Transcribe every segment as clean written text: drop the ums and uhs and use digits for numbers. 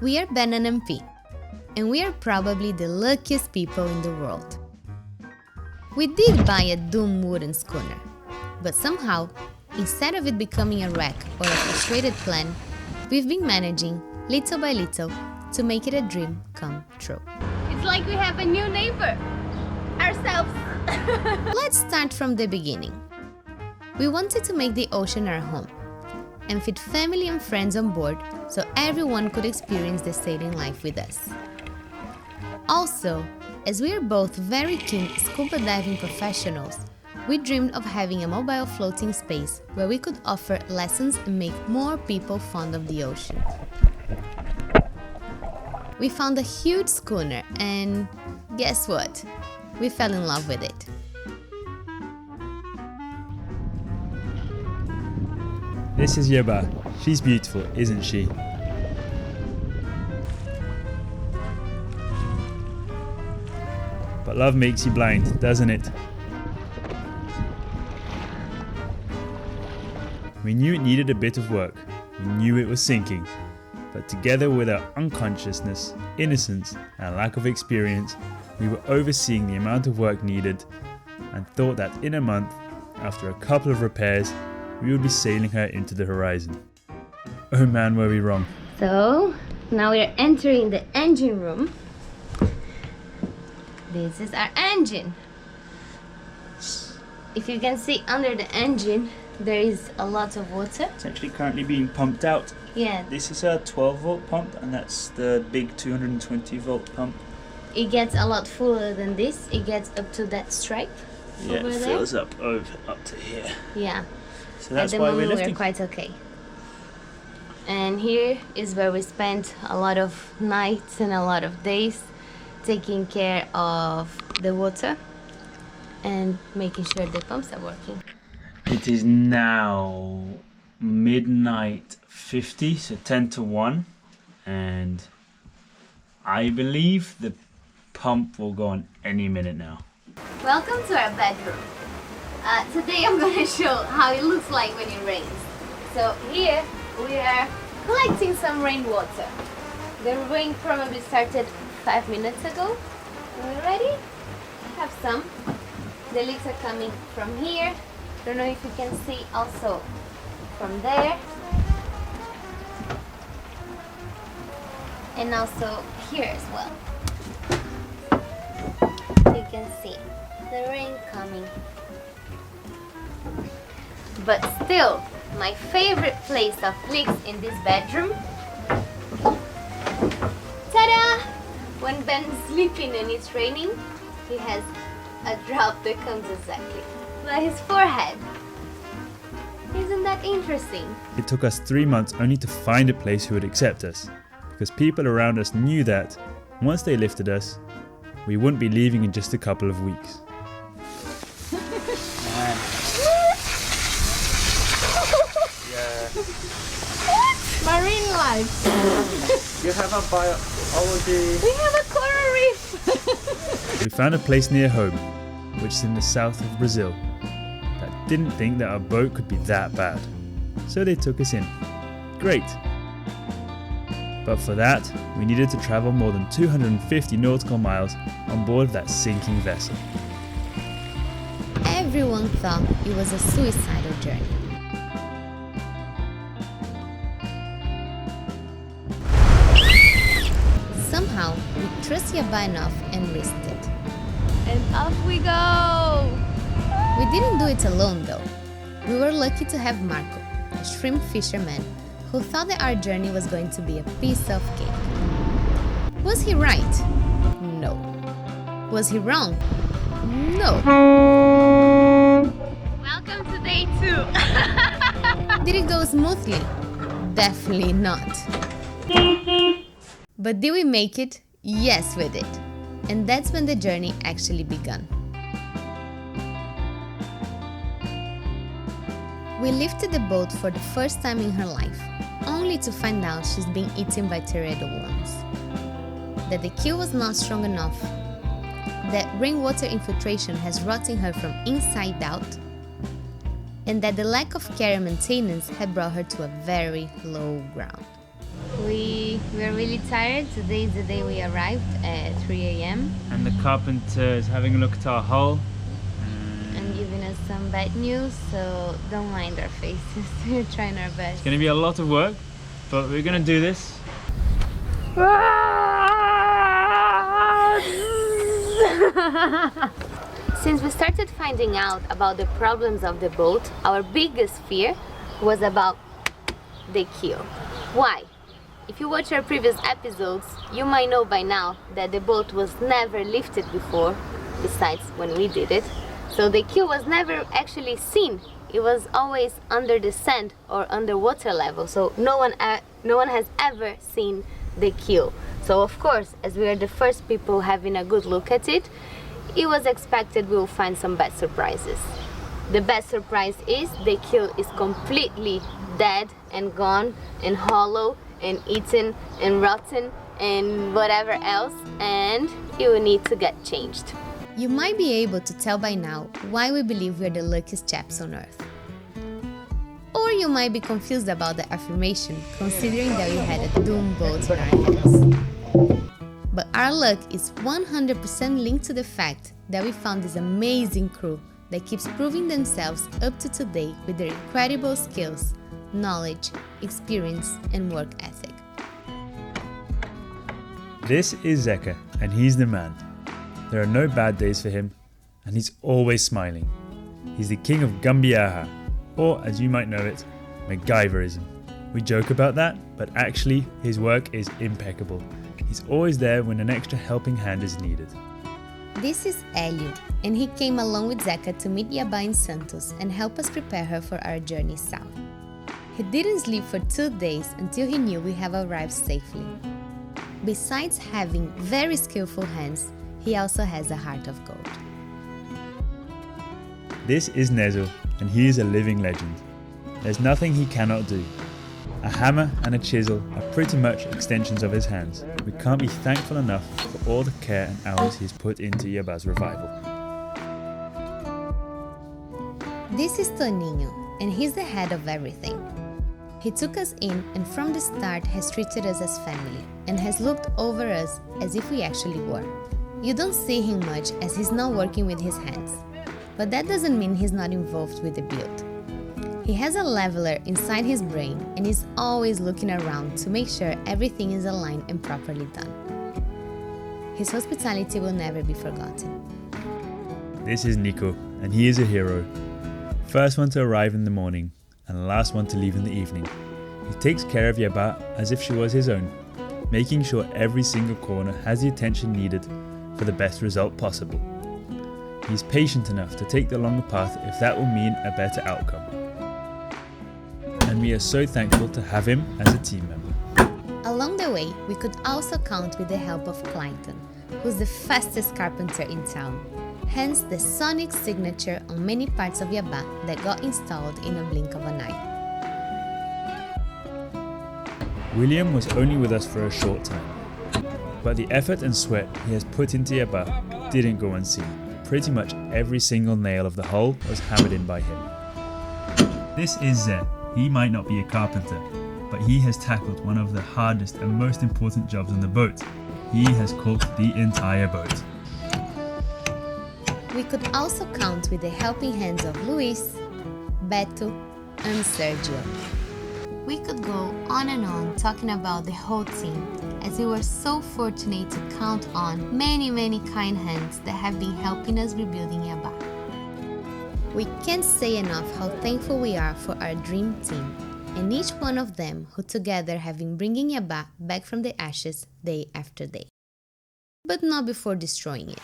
We are Ben and MP, and we are probably the luckiest people in the world. We did buy a doomed wooden schooner, but somehow, instead of it becoming a wreck or a frustrated plan, we've been managing, little by little, to make it a dream come true. It's like we have a new neighbor, ourselves. Let's start from the beginning. We wanted to make the ocean our home and fit family and friends on board so everyone could experience the sailing life with us. Also, as we are both very keen scuba diving professionals, we dreamed of having a mobile floating space where we could offer lessons and make more people fond of the ocean. We found a huge schooner and guess what? We fell in love with it. This is Yabá. She's beautiful, isn't she? But love makes you blind, doesn't it? We knew it needed a bit of work. We knew it was sinking. But together with our unconsciousness, innocence, and lack of experience, we were overseeing the amount of work needed and thought that in a month, after a couple of repairs, we would be sailing her into the horizon. Oh man, were we wrong. So, now we are entering the engine room. This is our engine. If you can see under the engine, there is a lot of water. It's actually currently being pumped out. Yeah. This is a 12 volt pump and that's the big 220 volt pump. It gets a lot fuller than this. It gets up to that stripe Yeah, over it there. fills up to here. Yeah. So that's At the why moment we're lifting. we're quite okay. And here is where we spent a lot of nights and a lot of days taking care of the water and making sure the pumps are working. It is now midnight 50, so 10 to 1, and I believe the pump will go on any minute now. Welcome to our bedroom. Today I'm going to show how it looks like when it rains. So here we are collecting some rainwater. The rain probably started 5 minutes ago. Are we ready? Have some. The leaks are coming from here. Don't know if you can see also from there. And also here as well. You can see the rain coming. But still, my favorite place of leaks in this bedroom. Ta-da! When Ben's sleeping and it's raining, he has a drop that comes exactly by his forehead. Isn't that interesting? It took us 3 months only to find a place who would accept us, because people around us knew that once they lifted us, we wouldn't be leaving in just a couple of weeks. Marine life. You have a biology. We have a coral reef. We found a place near home, which is in the south of Brazil, that didn't think that our boat could be that bad. So they took us in. Great. But for that, we needed to travel more than 250 nautical miles on board that sinking vessel. Everyone thought it was a suicidal journey. Somehow, we trusted Yabá enough and risked it. And off we go. We didn't do it alone though. We were lucky to have Marco, a shrimp fisherman, who thought that our journey was going to be a piece of cake. Was he right? No. Was he wrong? No. Welcome to day 2. Did it go smoothly? Definitely not. But did we make it? Yes, we did. And that's when the journey actually began. We lifted the boat for the first time in her life, only to find out she's being eaten by teredo worms. That the keel was not strong enough, that rainwater infiltration has rotted her from inside out, and that the lack of care and maintenance had brought her to a very low ground. We're we're really tired. Today is the day we arrived at 3 a.m. And the carpenter is having a look at our hull. and giving us some bad news, so don't mind our faces. We're trying our best. It's going to be a lot of work, but we're going to do this. Since we started finding out about the problems of the boat, our biggest fear was about the keel. Why? If you watch our previous episodes, you might know by now that the boat was never lifted before, besides when we did it. So the keel was never actually seen. It was always under the sand or underwater level, so no one has ever seen the keel. So of course, as we are the first people having a good look at it, it was expected we will find some bad surprises. The best surprise is the keel is completely dead and gone and hollow and eaten and rotten and whatever else, and it will need to get changed. You might be able to tell by now why we believe we're the luckiest chaps on earth. Or you might be confused about the affirmation, considering that we had a doomed boat in our hands. But our luck is 100% linked to the fact that we found this amazing crew that keeps proving themselves up to today with their incredible skills, knowledge, experience, and work ethic. This is Zeka, and he's the man. There are no bad days for him, and he's always smiling. He's the king of Gambiarra, or as you might know it, MacGyverism. We joke about that, but actually his work is impeccable. He's always there when an extra helping hand is needed. This is Elio, and he came along with Zeka to meet Yabá in Santos and help us prepare her for our journey south. He didn't sleep for 2 days until he knew we have arrived safely. Besides having very skillful hands, he also has a heart of gold. This is Nezo, and he is a living legend. There's nothing he cannot do. A hammer and a chisel are pretty much extensions of his hands. We can't be thankful enough for all the care and hours he's put into Yabá's revival. This is Toninho, and he's the head of everything. He took us in and from the start has treated us as family and has looked over us as if we actually were. You don't see him much as he's not working with his hands, but that doesn't mean he's not involved with the build. He has a leveler inside his brain and is always looking around to make sure everything is aligned and properly done. His hospitality will never be forgotten. This is Nico, and he is a hero. First one to arrive in the morning, and last one to leave in the evening. He takes care of Yabá as if she was his own, making sure every single corner has the attention needed for the best result possible. He's patient enough to take the longer path if that will mean a better outcome. And we are so thankful to have him as a team member. Along the way, we could also count with the help of Clinton, who's the fastest carpenter in town, hence the sonic signature on many parts of Yabá that got installed in a blink of an eye. William was only with us for a short time, but the effort and sweat he has put into Yabá didn't go unseen. Pretty much every single nail of the hull was hammered in by him. This is Zed. He might not be a carpenter, but he has tackled one of the hardest and most important jobs on the boat. He has caulked the entire boat. We could also count with the helping hands of Luis, Beto, and Sergio. We could go on and on talking about the whole team, as we were so fortunate to count on many kind hands that have been helping us rebuilding Yabá. We can't say enough how thankful we are for our dream team, and each one of them who together have been bringing Yabá back from the ashes day after day. But not before destroying it.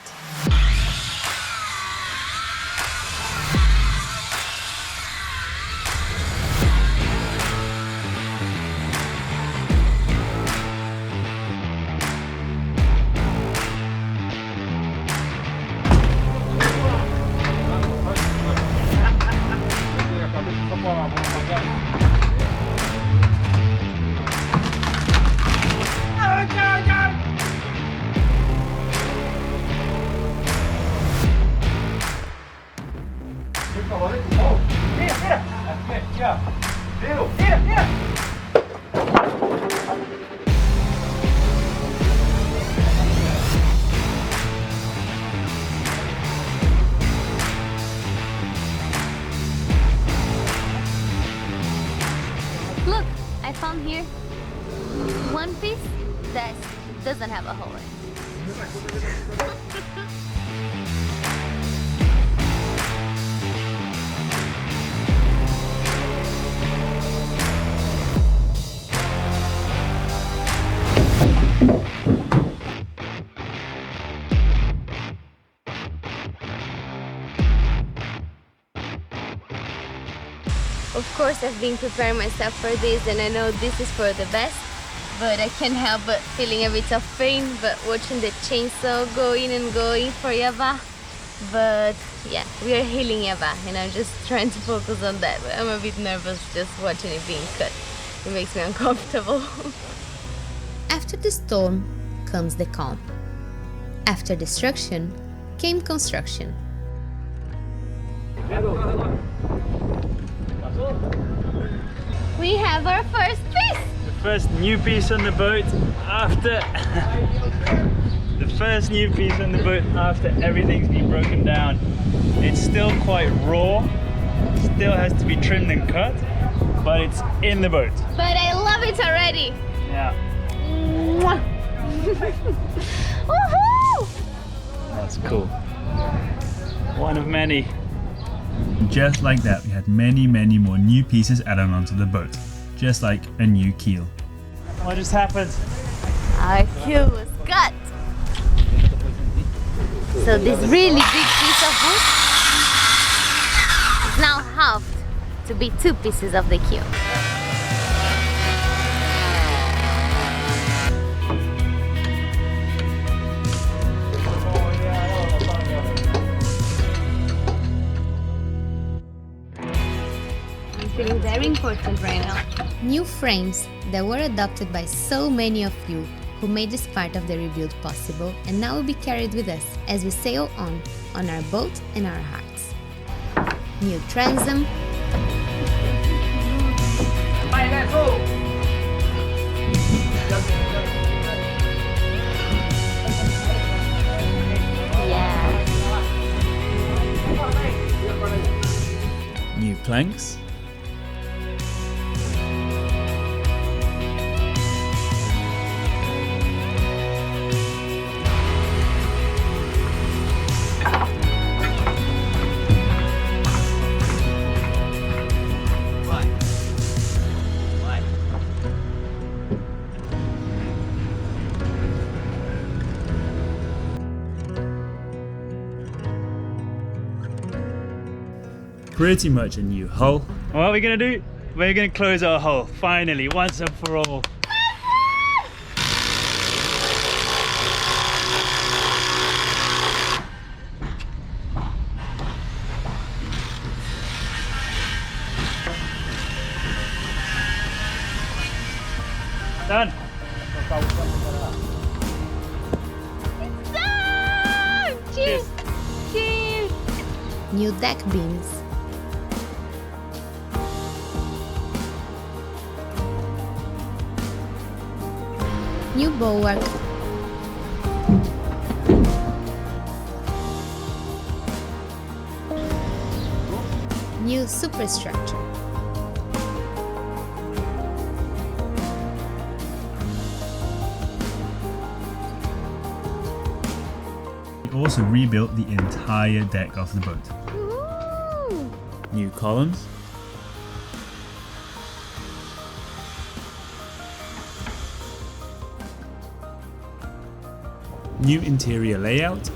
one piece that doesn't have a hole in it. Of course, I've been preparing myself for this, and I know this is for the best, but I can't help but feeling a bit of pain but watching the chainsaw going and going for Yabá. But yeah, we are healing Yabá, and I'm just trying to focus on that. But I'm a bit nervous just watching it being cut. It makes me uncomfortable. After the storm comes the calm. After destruction came construction. We have our first piece! The first new piece on the boat after everything's been broken down. It's still quite raw, still has to be trimmed and cut, but it's in the boat. But I love it already! Yeah. Woohoo! That's cool. One of many. Just like that, we had many more new pieces added onto the boat. Just like a new keel. What just happened? Our keel was cut! So this really big piece of wood is now halved to be 2 pieces of the keel. Feeling very important right now. New frames that were adopted by so many of you who made this part of the rebuild possible and now will be carried with us as we sail on our boat and our hearts. New transom. Yeah. New planks. Pretty much a new hull. What are we gonna do? We're gonna close our hull, finally, once and for all. Done. It's done! Cheers! Cheers! New deck beams. New bulwark. New superstructure. We also rebuilt the entire deck of the boat. Woohoo! New columns. New interior layout.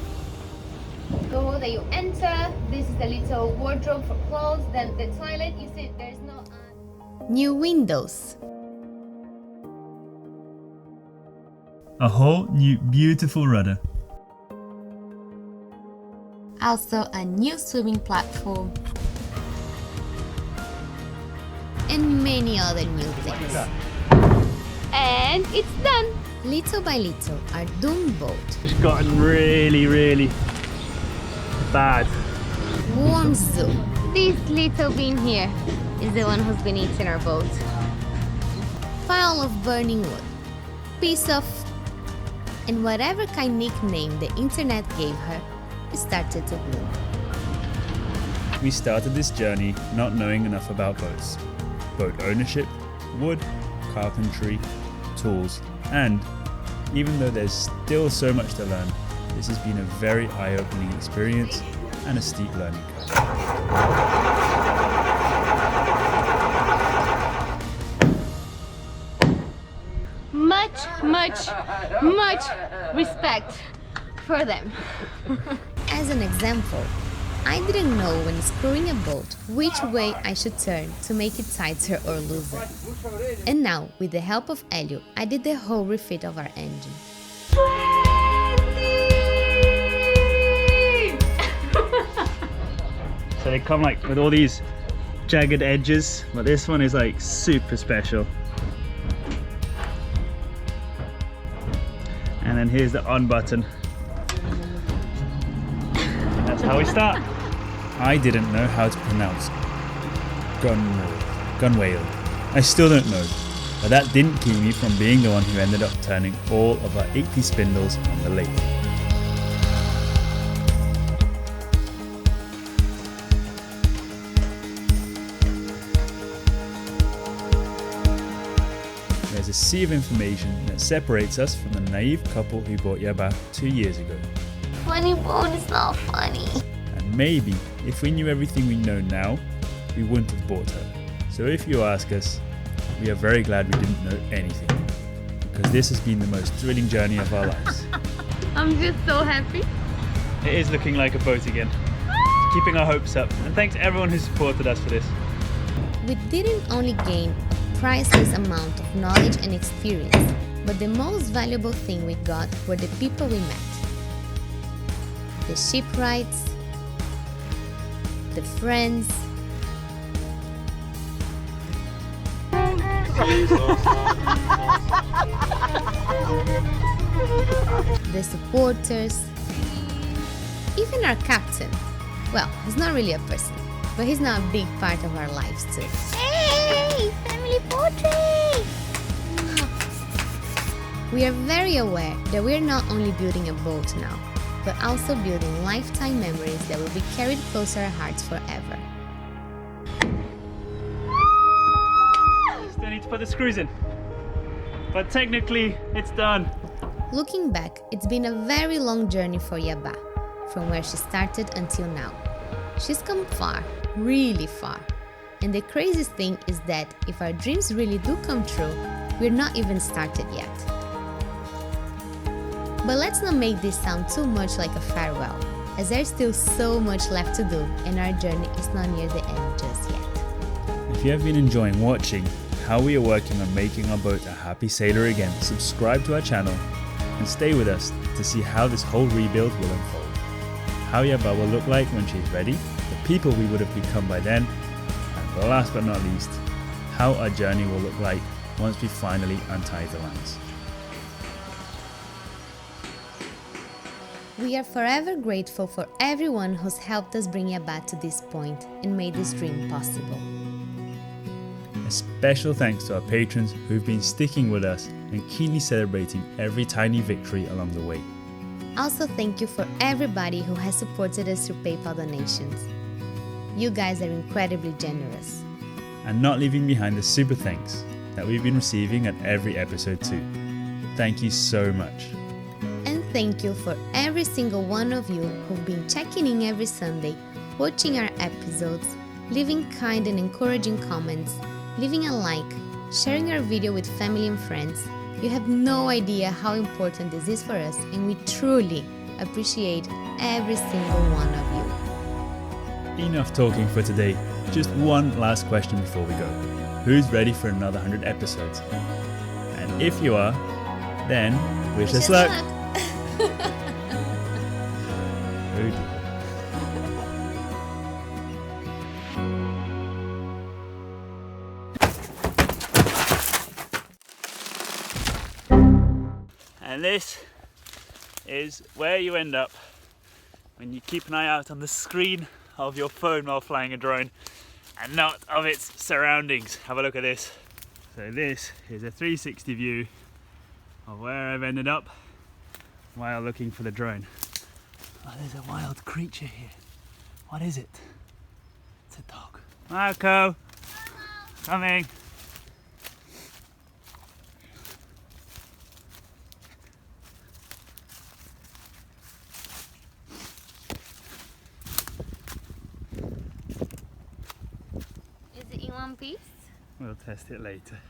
The hall that you enter, this is the little wardrobe for clothes, then the toilet, you see there's no... New windows. A whole new beautiful rudder. Also a new swimming platform. And many other new things. And it's done! Little by little, our doomed boat It's gotten really bad. warms zoom. This little bean here is the one who's been eating our boat. Pile of burning wood. Piece of... and whatever kind nickname the internet gave her, started to bloom. We started this journey not knowing enough about boats. Boat ownership, wood, carpentry, tools, and even though there's still so much to learn, this has been a very eye-opening experience and a steep learning curve. Much respect for them. As an example, I didn't know when screwing a boat which way I should turn to make it tighter or looser. And now, with the help of Elio, I did the whole refit of our engine. So they come like with all these jagged edges, but this one is like super special. And then here's the on button. And that's how we start. I didn't know how to pronounce gunwale. I still don't know, but that didn't keep me from being the one who ended up turning all of our 80 spindles on the lathe. There's a sea of information that separates us from the naive couple who bought Yabá 2 years ago. Funny boat is not funny. And maybe if we knew everything we know now, we wouldn't have bought her. So if you ask us, we are very glad we didn't know anything, because this has been the most thrilling journey of our lives. I'm just so happy. It is looking like a boat again. It's keeping our hopes up, and thanks to everyone who supported us for this. We didn't only gain a priceless amount of knowledge and experience, but the most valuable thing we got were the people we met. The shipwrights, the friends, the supporters, even our captain. Well, he's not really a person, but he's now a big part of our lives too. Hey, family portrait! We are very aware that we're not only building a boat now, but also building lifetime memories that will be carried close to our hearts forever. Still need to put the screws in, but technically it's done. Looking back, it's been a very long journey for Yabá, from where she started until now. She's come far, really far. And the craziest thing is that if our dreams really do come true, we're not even started yet. But let's not make this sound too much like a farewell, as there's still so much left to do and our journey is not near the end just yet. If you have been enjoying watching how we are working on making our boat a happy sailor again, subscribe to our channel and stay with us to see how this whole rebuild will unfold. How Yabá will look like when she's ready, the people we would have become by then, and last but not least, how our journey will look like once we finally untie the lines. We are forever grateful for everyone who's helped us bring Yabá to this point and made this dream possible. A special thanks to our patrons who've been sticking with us and keenly celebrating every tiny victory along the way. Also, thank you for everybody who has supported us through PayPal donations. You guys are incredibly generous. And not leaving behind the super thanks that we've been receiving at every episode too. Thank you so much. And thank you for every single one of you who've been checking in every Sunday, watching our episodes, leaving kind and encouraging comments, leaving a like, sharing our video with family and friends. You have no idea how important this is for us, and we truly appreciate every single one of you. Enough talking for today. Just one last question before we go. Who's ready for another 100 episodes? And if you are, then wish us luck. Oh dear. And this is where you end up when you keep an eye out on the screen of your phone while flying a drone and not of its surroundings. Have a look at this. So this is a 360 view of where I've ended up while looking for the drone. Oh, there's a wild creature here. What is it? It's a dog. Marco! Coming! piece? We'll test it later.